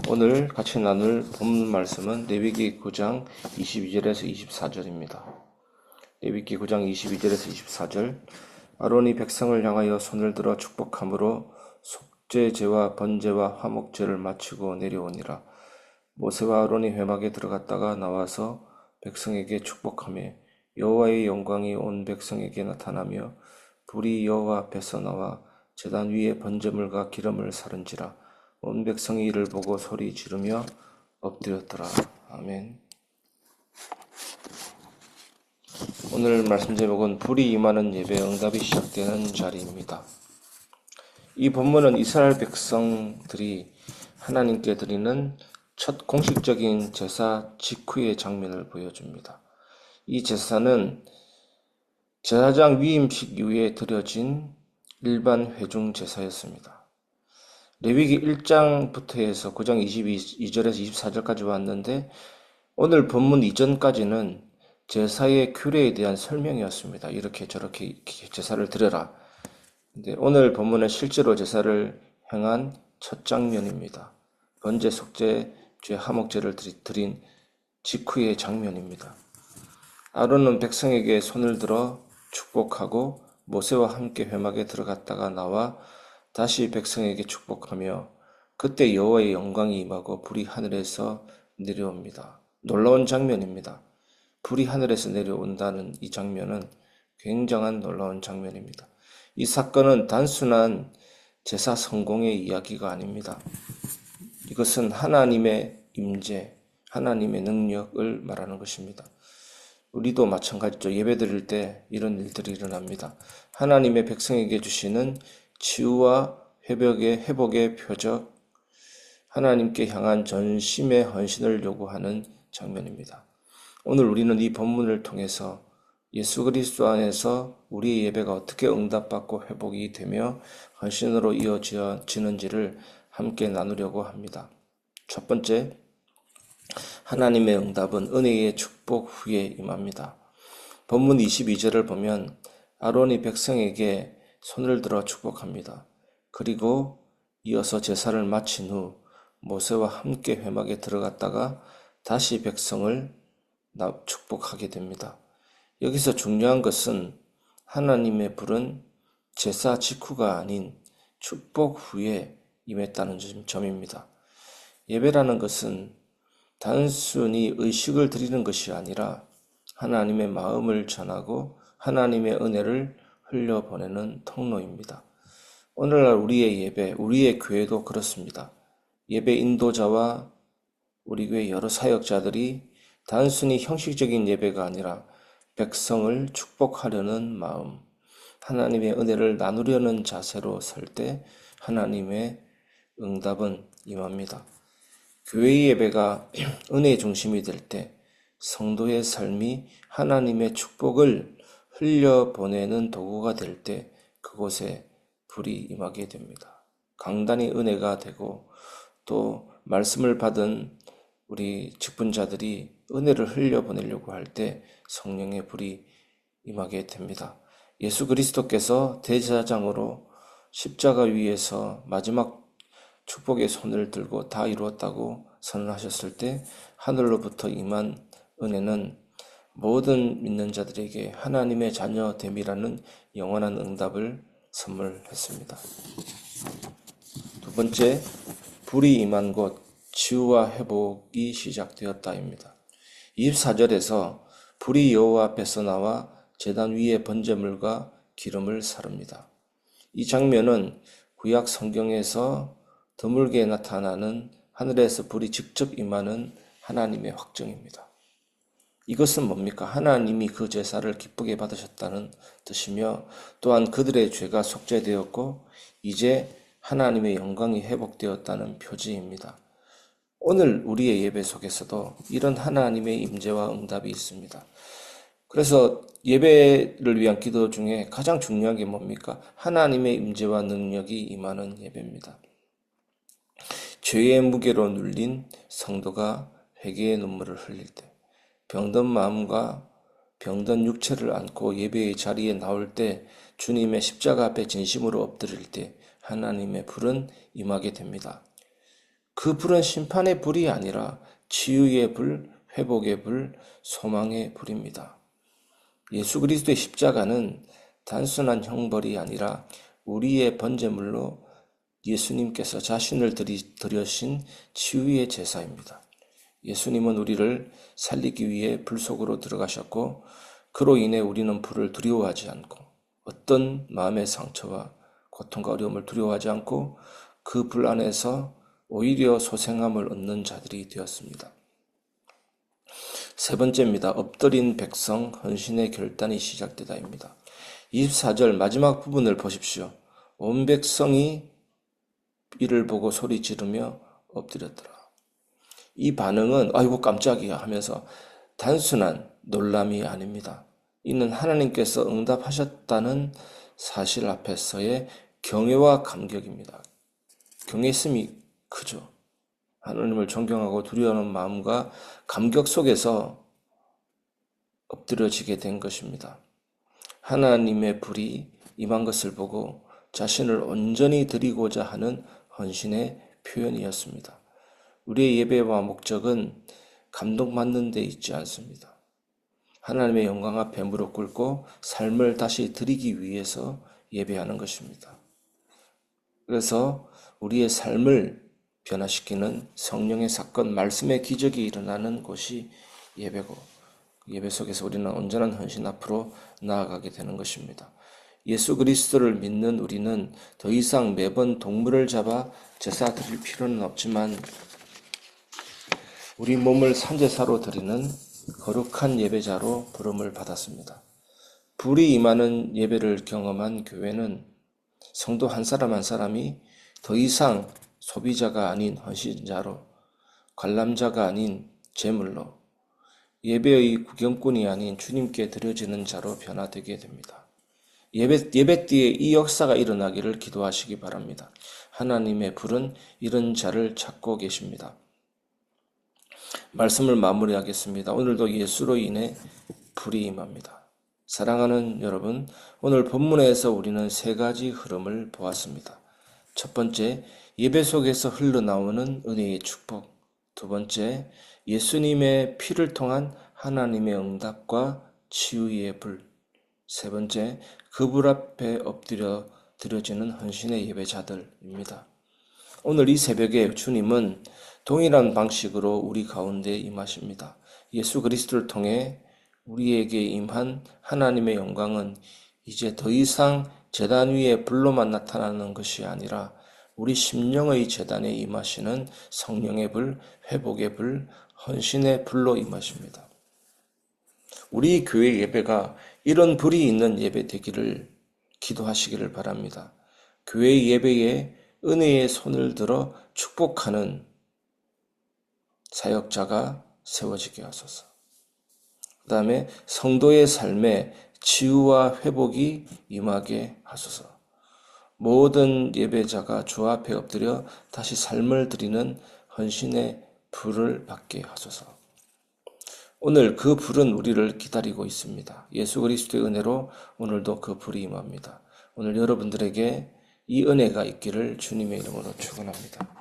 오늘 같이 나눌 본문 말씀은 레위기 9장 22절에서 24절입니다. 레위기 9장 22절에서 24절. 아론이 백성을 향하여 손을 들어 축복함으로 속죄제와 번제와 화목제를 마치고 내려오니라. 모세와 아론이 회막에 들어갔다가 나와서 백성에게 축복하며 여호와의 영광이 온 백성에게 나타나며 불이 여호와 앞에서 나와 제단 위에 번제물과 기름을 사른지라. 온 백성이 이를 보고 소리 지르며 엎드렸더라. 아멘. 오늘 말씀 제목은 불이 임하는 예배 응답이 시작되는 자리입니다. 이 본문은 이스라엘 백성들이 하나님께 드리는 첫 공식적인 제사 직후의 장면을 보여줍니다. 이 제사는 제사장 위임식 이후에 드려진 일반 회중 제사였습니다. 레위기 1장부터 해서 9장 22절에서 24절까지 왔는데 오늘 본문 이전까지는 제사의 규례에 대한 설명이었습니다. 이렇게 저렇게 제사를 드려라. 근데 오늘 본문은 실제로 제사를 행한 첫 장면입니다. 번제, 속죄, 죄, 화목제를 드린 직후의 장면입니다. 아론은 백성에게 손을 들어 축복하고 모세와 함께 회막에 들어갔다가 나와 다시 백성에게 축복하며 그때 여호와의 영광이 임하고 불이 하늘에서 내려옵니다. 놀라운 장면입니다. 불이 하늘에서 내려온다는 이 장면은 굉장한 놀라운 장면입니다. 이 사건은 단순한 제사 성공의 이야기가 아닙니다. 이것은 하나님의 임재, 하나님의 능력을 말하는 것입니다. 우리도 마찬가지죠. 예배 드릴 때 이런 일들이 일어납니다. 하나님의 백성에게 주시는 치유와 회복의 표적, 하나님께 향한 전심의 헌신을 요구하는 장면입니다. 오늘 우리는 이 본문을 통해서 예수 그리스도 안에서 우리의 예배가 어떻게 응답받고 회복이 되며 헌신으로 이어지는지를 함께 나누려고 합니다. 첫 번째, 하나님의 응답은 은혜의 축복 후에 임합니다. 본문 22절을 보면 아론이 백성에게 손을 들어 축복합니다. 그리고 이어서 제사를 마친 후 모세와 함께 회막에 들어갔다가 다시 백성을 축복하게 됩니다. 여기서 중요한 것은 하나님의 불은 제사 직후가 아닌 축복 후에 임했다는 점입니다. 예배라는 것은 단순히 의식을 드리는 것이 아니라 하나님의 마음을 전하고 하나님의 은혜를 흘려보내는 통로입니다. 오늘날 우리의 예배, 우리의 교회도 그렇습니다. 예배 인도자와 우리 교회 여러 사역자들이 단순히 형식적인 예배가 아니라 백성을 축복하려는 마음, 하나님의 은혜를 나누려는 자세로 설 때 하나님의 응답은 임합니다. 교회의 예배가 은혜의 중심이 될 때 성도의 삶이 하나님의 축복을 흘려보내는 도구가 될 때 그곳에 불이 임하게 됩니다. 강단이 은혜가 되고 또 말씀을 받은 우리 직분자들이 은혜를 흘려보내려고 할 때 성령의 불이 임하게 됩니다. 예수 그리스도께서 대제사장으로 십자가 위에서 마지막 축복의 손을 들고 다 이루었다고 선언하셨을 때 하늘로부터 임한 은혜는 모든 믿는 자들에게 하나님의 자녀됨이라는 영원한 응답을 선물했습니다. 두 번째, 불이 임한 곳, 치유와 회복이 시작되었다입니다. 24절에서 불이 여호와 앞에서 나와 제단 위에 번제물과 기름을 사릅니다. 이 장면은 구약 성경에서 드물게 나타나는 하늘에서 불이 직접 임하는 하나님의 확정입니다. 이것은 뭡니까? 하나님이 그 제사를 기쁘게 받으셨다는 뜻이며 또한 그들의 죄가 속죄되었고 이제 하나님의 영광이 회복되었다는 표지입니다. 오늘 우리의 예배 속에서도 이런 하나님의 임재와 응답이 있습니다. 그래서 예배를 위한 기도 중에 가장 중요한 게 뭡니까? 하나님의 임재와 능력이 임하는 예배입니다. 죄의 무게로 눌린 성도가 회개의 눈물을 흘릴 때, 병든 마음과 병든 육체를 안고 예배의 자리에 나올 때, 주님의 십자가 앞에 진심으로 엎드릴 때 하나님의 불은 임하게 됩니다. 그 불은 심판의 불이 아니라 치유의 불, 회복의 불, 소망의 불입니다. 예수 그리스도의 십자가는 단순한 형벌이 아니라 우리의 번제물로 예수님께서 자신을 드려신 치유의 제사입니다. 예수님은 우리를 살리기 위해 불 속으로 들어가셨고 그로 인해 우리는 불을 두려워하지 않고 어떤 마음의 상처와 고통과 어려움을 두려워하지 않고 그 불 안에서 오히려 소생함을 얻는 자들이 되었습니다. 세 번째입니다. 엎드린 백성 헌신의 결단이 시작되다입니다. 24절 마지막 부분을 보십시오. 온 백성이 이를 보고 소리 지르며 엎드렸더라. 이 반응은 아이고 깜짝이야 하면서 단순한 놀람이 아닙니다. 이는 하나님께서 응답하셨다는 사실 앞에서의 경외와 감격입니다. 경외심이 크죠. 하나님을 존경하고 두려워하는 마음과 감격 속에서 엎드려지게 된 것입니다. 하나님의 불이 임한 것을 보고 자신을 온전히 드리고자 하는 헌신의 표현이었습니다. 우리의 예배와 목적은 감동받는 데 있지 않습니다. 하나님의 영광 앞에 무릎 꿇고 삶을 다시 드리기 위해서 예배하는 것입니다. 그래서 우리의 삶을 변화시키는 성령의 사건, 말씀의 기적이 일어나는 곳이 예배고 예배 속에서 우리는 온전한 헌신 앞으로 나아가게 되는 것입니다. 예수 그리스도를 믿는 우리는 더 이상 매번 동물을 잡아 제사 드릴 필요는 없지만 우리 몸을 산제사로 드리는 거룩한 예배자로 부름을 받았습니다. 불이 임하는 예배를 경험한 교회는 성도 한 사람 한 사람이 더 이상 소비자가 아닌 헌신자로, 관람자가 아닌 제물로, 예배의 구경꾼이 아닌 주님께 드려지는 자로 변화되게 됩니다. 예배 뒤에 이 역사가 일어나기를 기도하시기 바랍니다. 하나님의 불은 이런 자를 찾고 계십니다. 말씀을 마무리하겠습니다. 오늘도 예수로 인해 불이 임합니다. 사랑하는 여러분, 오늘 본문에서 우리는 세 가지 흐름을 보았습니다. 첫 번째, 예배 속에서 흘러나오는 은혜의 축복. 두 번째, 예수님의 피를 통한 하나님의 응답과 치유의 불. 세 번째, 그 불 앞에 엎드려 드려지는 헌신의 예배자들입니다. 오늘 이 새벽에 주님은 동일한 방식으로 우리 가운데 임하십니다. 예수 그리스도를 통해 우리에게 임한 하나님의 영광은 이제 더 이상 제단 위에 불로만 나타나는 것이 아니라 우리 심령의 제단에 임하시는 성령의 불, 회복의 불, 헌신의 불로 임하십니다. 우리 교회 예배가 이런 불이 있는 예배 되기를 기도하시기를 바랍니다. 교회 예배에 은혜의 손을 들어 축복하는 사역자가 세워지게 하소서. 그 다음에 성도의 삶에 치유와 회복이 임하게 하소서. 모든 예배자가 주 앞에 엎드려 다시 삶을 드리는 헌신의 불을 받게 하소서. 오늘 그 불은 우리를 기다리고 있습니다. 예수 그리스도의 은혜로 오늘도 그 불이 임합니다. 오늘 여러분들에게 이 은혜가 있기를 주님의 이름으로 축원합니다.